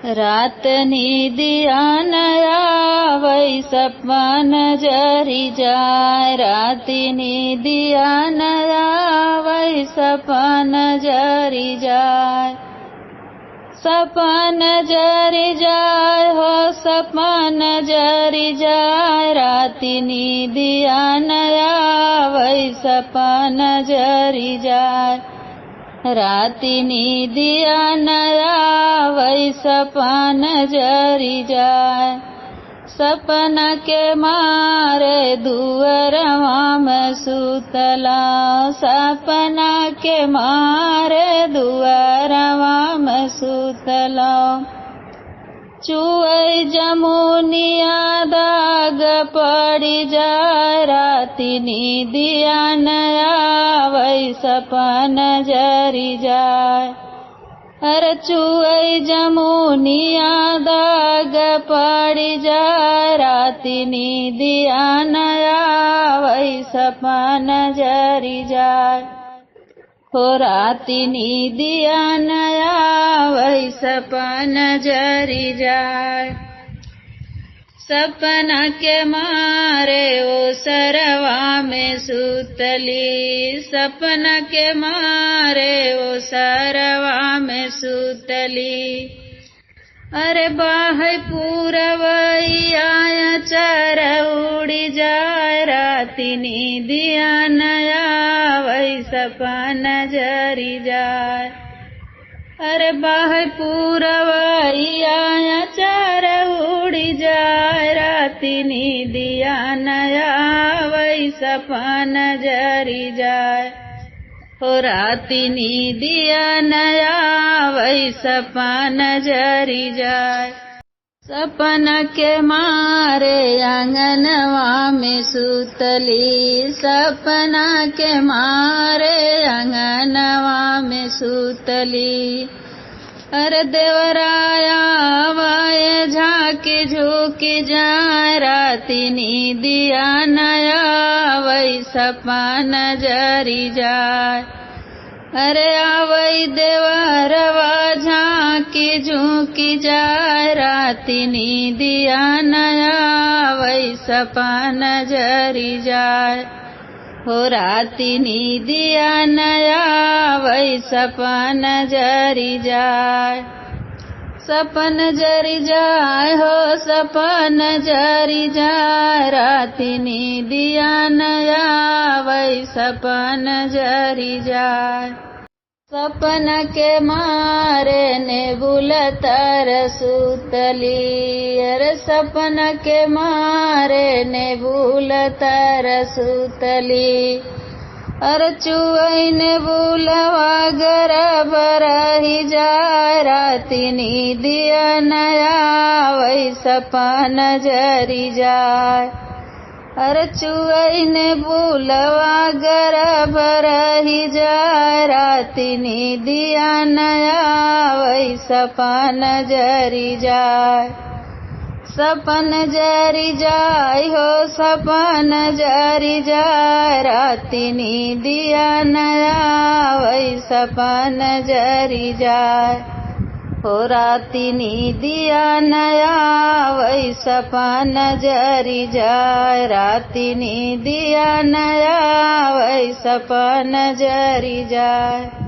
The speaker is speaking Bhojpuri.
रात निदिया नया वै सपन जरी जाय। रात निदिया नया वै सपन जरी जाय। सपन जरी जाय हो सपन जरी जाय। रात निदिया नया वै सपन जरी जाय। रात निदिया नया वै सपन जरी जाय। सपना के मारे दुअरवा में सुतला। सपना के मारे दुअरवा में सुतला। चुअई जमुनिया दाग पड़ी जाय। रात निदिया नया वै सपन जरी जाय। अरे चुअई जमुनिया दाग पड़ी जाय। रात निदिया नया वै सपन जरी जाय। हो रात निदिया नया वै सपन जरी जाय। सपना के मारे ओ सरवा में सुतली। सपना के मारे ओ सरवा में सुतली। अरे बाहै पूरवैया चर उड़ी जाय। रात निदिया नया वै सपन जरी जाय। अरे बाहै पूरवैया चर उड़ी जाय। रात निदिया नया वै सपन जरी जाय। हो रात निदिया नया वै सपन जरी जाय। सपना के मारे आंगनवा में सुतली। सपना के मारे आंगनवा में सुतली। अरे देवराया वाये झांकी झुकी जाय। रात निदिया नया वै सपन जरी जाय। अरे आवै देवरवा झांकी झुकी जाय। रात निदिया नया वै सपन जरी जाय। हो रात निदिया नया वै सपन जरी जाय। सपन जरी जाय हो सपन जरी जाय। रात निदिया नया वै सपन जरी जाय। सपना के मारे नेबुल तर सुतली। अरे सपना के मारे नेबुल तर सुतली। अरे चुअई नेबुलवा गरब रही जाय। रात निदिया नया वै सपन जरी जाय। अरे चुअई नेबुलवा गरब रही जाय। रात निदिया नया वै सपन जरी जाय। सपन जरी जाय हो सपन जरी जाय। रात निदिया नया वै सपन जरी जाय। हो रात निदिया नया वै सपन जरी जाय। रात निदिया नया वै सपन जरी जाय।